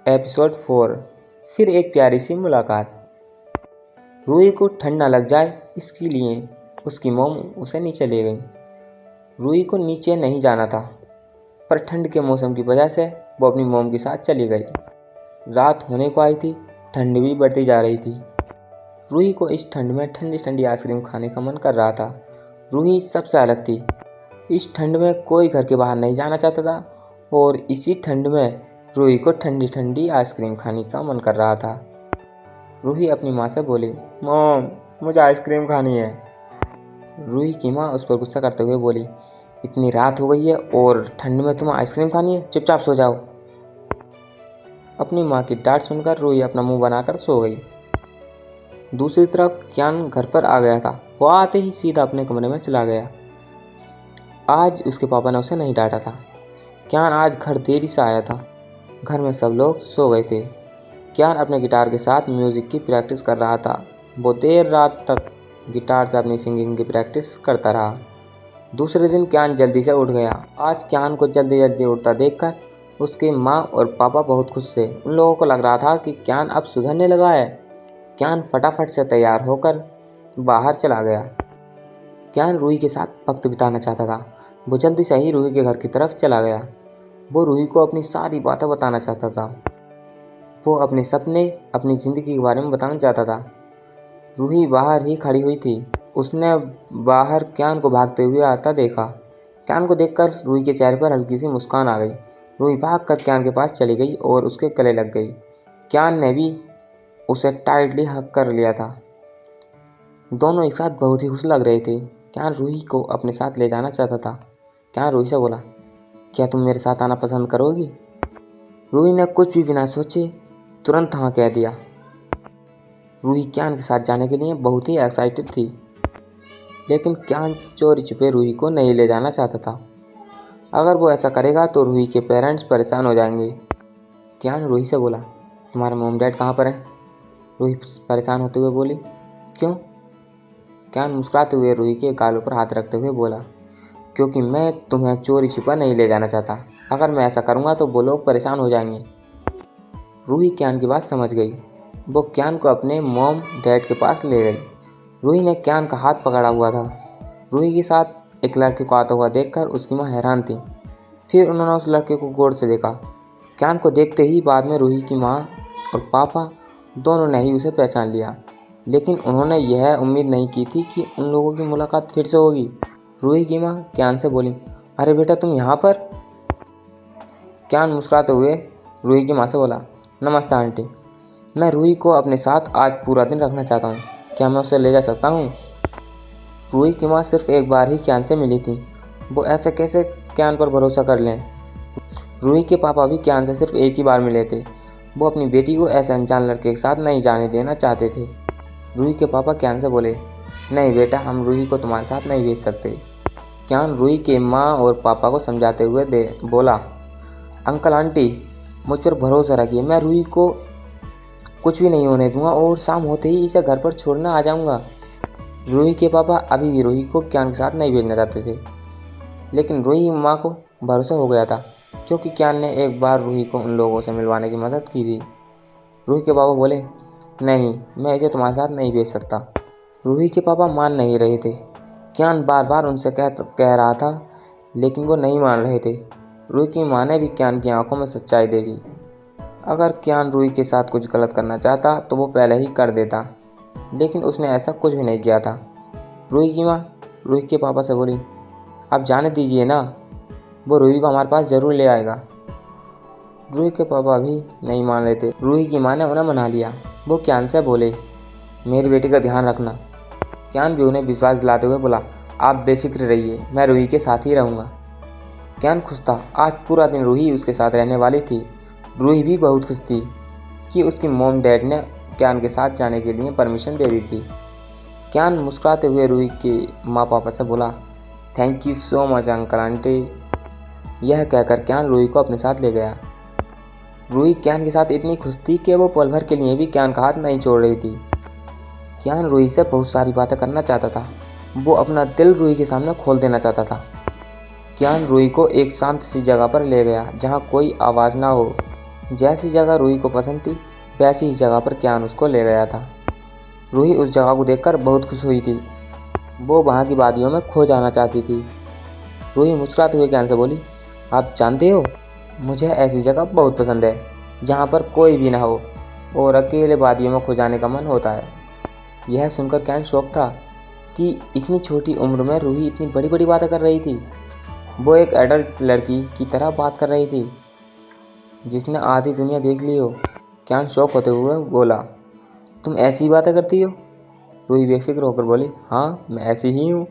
Episode 4। फिर एक प्यारी सी मुलाकात। रूही को ठंड न लग जाए इसके लिए उसकी मोम उसे नीचे ले गई। रूही को नीचे नहीं जाना था, पर ठंड के मौसम की वजह से वो अपनी मोम के साथ चली गई। रात होने को आई थी, ठंड भी बढ़ती जा रही थी। रूही को इस ठंड में ठंडी ठंडी आइसक्रीम खाने का मन कर रहा था। रूही सबसे अलग थी। इस ठंड में कोई घर के बाहर नहीं जाना चाहता था और इसी ठंड में रूही को ठंडी ठंडी आइसक्रीम खाने का मन कर रहा था। रूही अपनी माँ से बोली, मॉम मुझे आइसक्रीम खानी है। रूही की माँ उस पर गुस्सा करते हुए बोली, इतनी रात हो गई है और ठंड में तुम्हें आइसक्रीम खानी है, चुपचाप सो जाओ। अपनी माँ की डांट सुनकर रूही अपना मुंह बनाकर सो गई। दूसरी तरफ क्यान घर पर आ गया था। वो आते ही सीधा अपने कमरे में चला गया। आज उसके पापा ने उसे नहीं डांटा था। क्यान आज घर देरी से आया था। घर में सब लोग सो गए थे। क्यान अपने गिटार के साथ म्यूज़िक की प्रैक्टिस कर रहा था। वो देर रात तक गिटार से अपनी सिंगिंग की प्रैक्टिस करता रहा। दूसरे दिन क्यान जल्दी से उठ गया। आज क्यान को जल्दी जल्दी उठता देखकर उसकी माँ और पापा बहुत खुश थे। उन लोगों को लग रहा था कि क्यान अब सुधरने लगा है। क्यान फटाफट से तैयार होकर बाहर चला गया। क्यान रूही के साथ वक्त बिताना चाहता था। वो जल्दी से ही रूही के घर की तरफ चला गया। वो रूही को अपनी सारी बातें बताना चाहता था। वो अपने सपने, अपनी ज़िंदगी के बारे में बताना चाहता था। रूही बाहर ही खड़ी हुई थी। उसने बाहर क्यान को भागते हुए आता देखा। क्यान को देखकर रूही के चेहरे पर हल्की सी मुस्कान आ गई। रूही भागकर क्यान के पास चली गई और उसके गले लग गई। क्यान ने भी उसे टाइटली हग कर लिया था। दोनों एक साथ बहुत ही खुश लग रहे थे। क्यान रूही को अपने साथ ले जाना चाहता था। क्यान रूही से बोला, क्या तुम मेरे साथ आना पसंद करोगी? रूही ने कुछ भी बिना सोचे तुरंत हाँ कह दिया। रूही क्यान के साथ जाने के लिए बहुत ही एक्साइटेड थी, लेकिन क्यान चोरी छुपे रूही को नहीं ले जाना चाहता था। अगर वो ऐसा करेगा तो रूही के पेरेंट्स परेशान हो जाएंगे। क्यान रूही से बोला, तुम्हारे मॉम डैड कहाँ पर हैं? रूही परेशान होते हुए बोली, क्यों? क्यान मुस्कुराते हुए रूही के गालों पर हाथ रखते हुए बोला, क्योंकि मैं तुम्हें चोरी छुपा नहीं ले जाना चाहता। अगर मैं ऐसा करूँगा तो वो लोग परेशान हो जाएंगे। रूही क्यान की बात समझ गई। वो क्यान को अपने मॉम डैड के पास ले गई। रूही ने क्यान का हाथ पकड़ा हुआ था। रूही के साथ एक लड़के को आता हुआ देखकर उसकी माँ हैरान थी। फिर उन्होंने उस लड़के को गौर से देखा। क्यान को देखते ही बाद में रूही की माँ और पापा दोनों ने ही उसे पहचान लिया, लेकिन उन्होंने यह उम्मीद नहीं की थी कि उन लोगों की मुलाकात फिर से होगी। रूही की माँ क्यान से बोली, अरे बेटा तुम यहाँ पर? क्यान मुस्कुराते हुए रूही की माँ से बोला, नमस्ते आंटी, मैं रूही को अपने साथ आज पूरा दिन रखना चाहता हूँ, क्या मैं उसे ले जा सकता हूँ? रूही की माँ सिर्फ एक बार ही क्यान से मिली थी। वो ऐसे कैसे क्यान पर भरोसा कर लें? रूही के पापा भी क्यान से सिर्फ एक ही बार मिले थे। वो अपनी बेटी को ऐसे अनजान लड़के के साथ नहीं जाने देना चाहते थे। रूही के पापा क्यान से बोले, नहीं बेटा, हम रूही को तुम्हारे साथ नहीं भेज सकते। क्यान रूही के माँ और पापा को समझाते हुए बोला, अंकल आंटी मुझ पर भरोसा रखिए, मैं रूही को कुछ भी नहीं होने दूंगा और शाम होते ही इसे घर पर छोड़ने आ जाऊंगा। रूही के पापा अभी भी रूही को क्यान के साथ नहीं भेजना चाहते थे, लेकिन रूही माँ को भरोसा हो गया था, क्योंकि क्यान ने एक बार रूही को उन लोगों से मिलवाने की मदद की थी। रूही के पापा बोले, नहीं, मैं इसे तुम्हारे साथ नहीं भेज सकता। रूही के पापा मान नहीं रहे थे। क्यान बार बार उनसे कह रहा था, लेकिन वो नहीं मान रहे थे। रूही की माँ ने भी क्यान की आंखों में सच्चाई देखी। अगर क्यान रूही के साथ कुछ गलत करना चाहता तो वो पहले ही कर देता, लेकिन उसने ऐसा कुछ भी नहीं किया था। रूही की माँ रूही के पापा से बोली, आप जाने दीजिए ना, वो रूही को हमारे पास ज़रूर ले आएगा। रूही के पापा भी नहीं मान रहे थे। रूही की माँ ने उन्हें मना लिया। वो क्यान से बोले, मेरी बेटी का ध्यान रखना। क्यान भी उन्हें विश्वास दिलाते हुए बोला, आप बेफिक्र रहिए, मैं रूही के साथ ही रहूँगा। क्यान खुश था। आज पूरा दिन रूही उसके साथ रहने वाली थी। रूही भी बहुत खुश थी कि उसकी मॉम डैड ने क्यान के साथ जाने के लिए परमिशन दे दी थी। क्यान मुस्कुराते हुए रूही के माँ पापा से बोला, thank you so much uncle aunty. यह कहकर क्यान रूही को अपने साथ ले गया। रूही क्यान के साथ इतनी खुश थी कि वो पल भर के लिए भी क्यान का हाथ नहीं छोड़ रही थी। क्यान रूही से बहुत सारी बातें करना चाहता था। वो अपना दिल रूही के सामने खोल देना चाहता था। क्यान रूही को एक शांत सी जगह पर ले गया जहाँ कोई आवाज़ ना हो। जैसी जगह रूही को पसंद थी वैसी ही जगह पर क्यान उसको ले गया था। रूही उस जगह को देखकर बहुत खुश हुई थी। वो वहाँ की वादियों में खो जाना चाहती थी। रूही मुस्कुराते हुए क्यान से बोली, आप जानते हो, मुझे ऐसी जगह बहुत पसंद है जहाँ पर कोई भी ना हो और अकेले वादियों में खो जाने का मन होता है। यह सुनकर क्यान शौक था कि इतनी छोटी उम्र में रूही इतनी बड़ी बड़ी बातें कर रही थी। वो एक एडल्ट लड़की की तरह बात कर रही थी जिसने आधी दुनिया देख ली हो। क्यान शौक होते हुए बोला, तुम ऐसी ही बातें करती हो? रूही बेफिक्र होकर बोली, हाँ मैं ऐसी ही हूँ।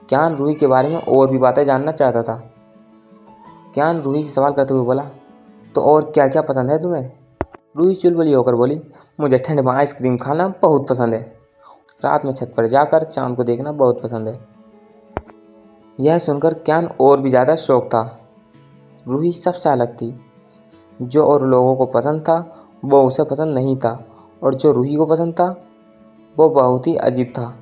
क्यान रूही के बारे में और भी बातें जानना चाहता था। क्यान रूही से सवाल करते हुए बोला, तो और क्या क्या पसंद है तुम्हें? रूही चुलबुली होकर बोली, मुझे ठंड में आइसक्रीम खाना बहुत पसंद है। रात में छत पर जाकर चांद को देखना बहुत पसंद है। यह सुनकर क्यान और भी ज़्यादा शौक था। रूही सबसे अलग थी। जो और लोगों को पसंद था वो उसे पसंद नहीं था और जो रूही को पसंद था वो बहुत ही अजीब था।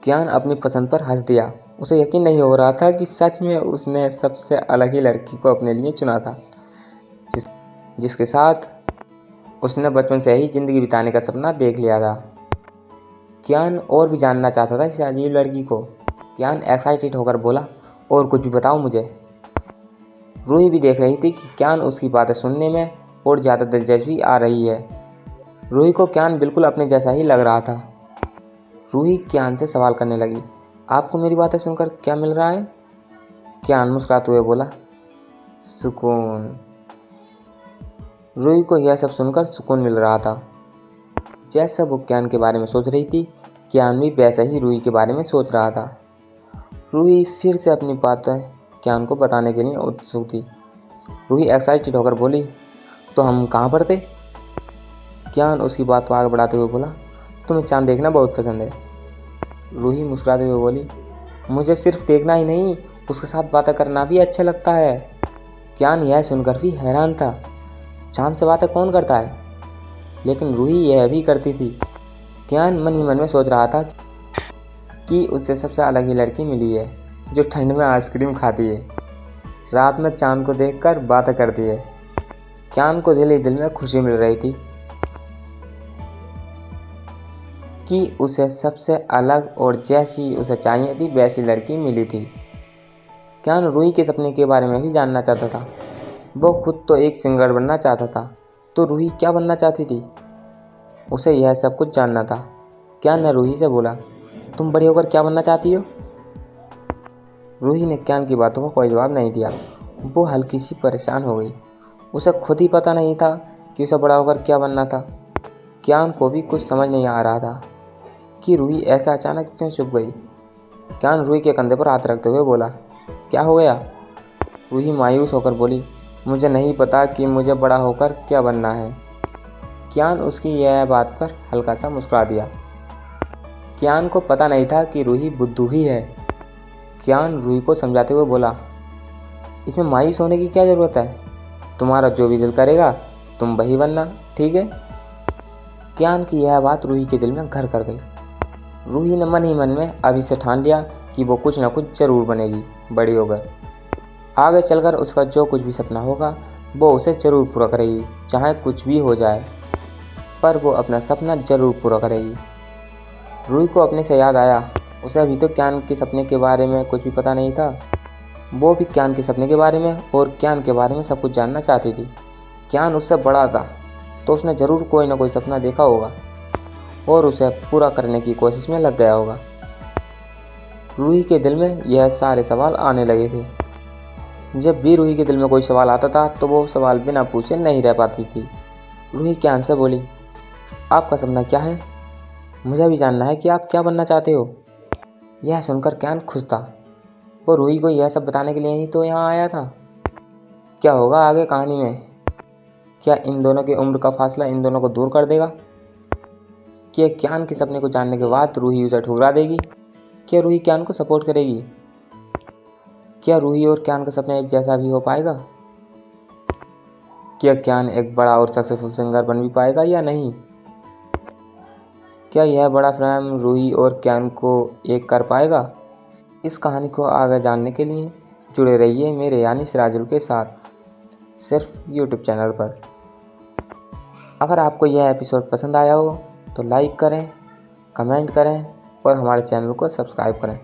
क्यान अपनी पसंद पर हंस दिया। उसे यकीन नहीं हो रहा था कि सच में उसने सबसे अलग ही लड़की को अपने लिए चुना था, जिसके साथ उसने बचपन से ही ज़िंदगी बिताने का सपना देख लिया था। क्यान और भी जानना चाहता था इस अजीब लड़की को। क्यान एक्साइटेड होकर बोला, और कुछ भी बताओ मुझे। रूही भी देख रही थी कि क्यान उसकी बातें सुनने में और ज़्यादा दिलचस्पी आ रही है। रूही को क्यान बिल्कुल अपने जैसा ही लग रहा था। रूही क्यान से सवाल करने लगी, आपको मेरी बातें सुनकर क्या मिल रहा है? क्यान मुस्कुराते हुए बोला, सुकून। रूही को यह सब सुनकर सुकून मिल रहा था। जैसा वो क्यान के बारे में सोच रही थी, क्यान भी वैसा ही रूही के बारे में सोच रहा था। रूही फिर से अपनी बातें क्यान को बताने के लिए उत्सुक थी। रूही एक्साइटेड होकर बोली, तो हम कहाँ पर थे? क्यान उसकी बात को आगे बढ़ाते हुए बोला, तुम्हें चांद देखना बहुत पसंद है। रूही मुस्कुराते हुए बोली, मुझे सिर्फ देखना ही नहीं, उसके साथ बातें करना भी अच्छा लगता है। क्यान यह सुनकर भी हैरान था। चांद से बातें कौन करता है? लेकिन रूही यह भी करती थी। क्यान मन ही मन में सोच रहा था कि उससे सबसे अलग ही लड़की मिली है जो ठंड में आइसक्रीम खाती है, रात में चांद को देखकर बातें करती है। क्यान को दिल ही दिल में खुशी मिल रही थी कि उसे सबसे अलग और जैसी उसे चाहिए थी वैसी लड़की मिली थी। क्यान रूही के सपने के बारे में भी जानना चाहता था। वो खुद तो एक सिंगर बनना चाहता था, तो रूही क्या बनना चाहती थी, उसे यह सब कुछ जानना था। क्यान ने रूही से बोला, तुम बड़ी होकर क्या बनना चाहती हो? रूही ने क्यान की बातों को कोई जवाब नहीं दिया। वो हल्की सी परेशान हो गई। उसे खुद ही पता नहीं था कि उसे बड़ा होकर क्या बनना था। क्यान को भी कुछ समझ नहीं आ रहा था कि रूही ऐसा अचानक क्यों चुप गई। क्यान रूही के कंधे पर हाथ रखते हुए बोला, क्या हो गया? रूही मायूस होकर बोली, मुझे नहीं पता कि मुझे बड़ा होकर क्या बनना है। क्यान उसकी यह बात पर हल्का सा मुस्कुरा दिया। क्यान को पता नहीं था कि रूही बुद्धू ही है। क्यान रूही को समझाते हुए बोला, इसमें मायूस होने की क्या ज़रूरत है? तुम्हारा जो भी दिल करेगा तुम वही बनना, ठीक है? क्यान की यह बात रूही के दिल में घर कर गई। रूही ने मन ही मन में अभी से ठान लिया कि वो कुछ ना कुछ ज़रूर बनेगी बड़ी होकर। आगे चलकर उसका जो कुछ भी सपना होगा वो उसे ज़रूर पूरा करेगी, चाहे कुछ भी हो जाए, पर वो अपना सपना ज़रूर पूरा करेगी। रूही को अपने से याद आया, उसे अभी तो क्यान के सपने के बारे में कुछ भी पता नहीं था। वो भी क्यान के सपने के बारे में और क्यान के बारे में सब कुछ जानना चाहती थी। क्यान उससे बड़ा था तो उसने ज़रूर कोई ना कोई सपना देखा होगा और उसे पूरा करने की कोशिश में लग गया होगा। रूही के दिल में यह सारे सवाल आने लगे थे। जब भी रूही के दिल में कोई सवाल आता था तो वो सवाल बिना पूछे नहीं रह पाती थी। रूही क्यान से बोली, आपका सपना क्या है? मुझे भी जानना है कि आप क्या बनना चाहते हो। यह सुनकर क्यान खुश था। वो रूही को यह सब बताने के लिए ही तो यहाँ आया था। क्या होगा आगे कहानी में? क्या इन दोनों की उम्र का फासला इन दोनों को दूर कर देगा? क्या क्यान के सपने को जानने के बाद रूही उसे ठुकरा देगी? क्या रूही क्यान को सपोर्ट करेगी? क्या रूही और क्यान का सपना एक जैसा भी हो पाएगा? क्या क्यान एक बड़ा और सक्सेसफुल सिंगर बन भी पाएगा या नहीं? क्या यह बड़ा फ्रेम रूही और क्यान को एक कर पाएगा? इस कहानी को आगे जानने के लिए जुड़े रहिए मेरे यानी सिराजुल के साथ। सिर्फ यूट्यूब चैनल पर। अगर आपको यह एपिसोड पसंद आया हो तो लाइक करें, कमेंट करें और हमारे चैनल को सब्सक्राइब करें।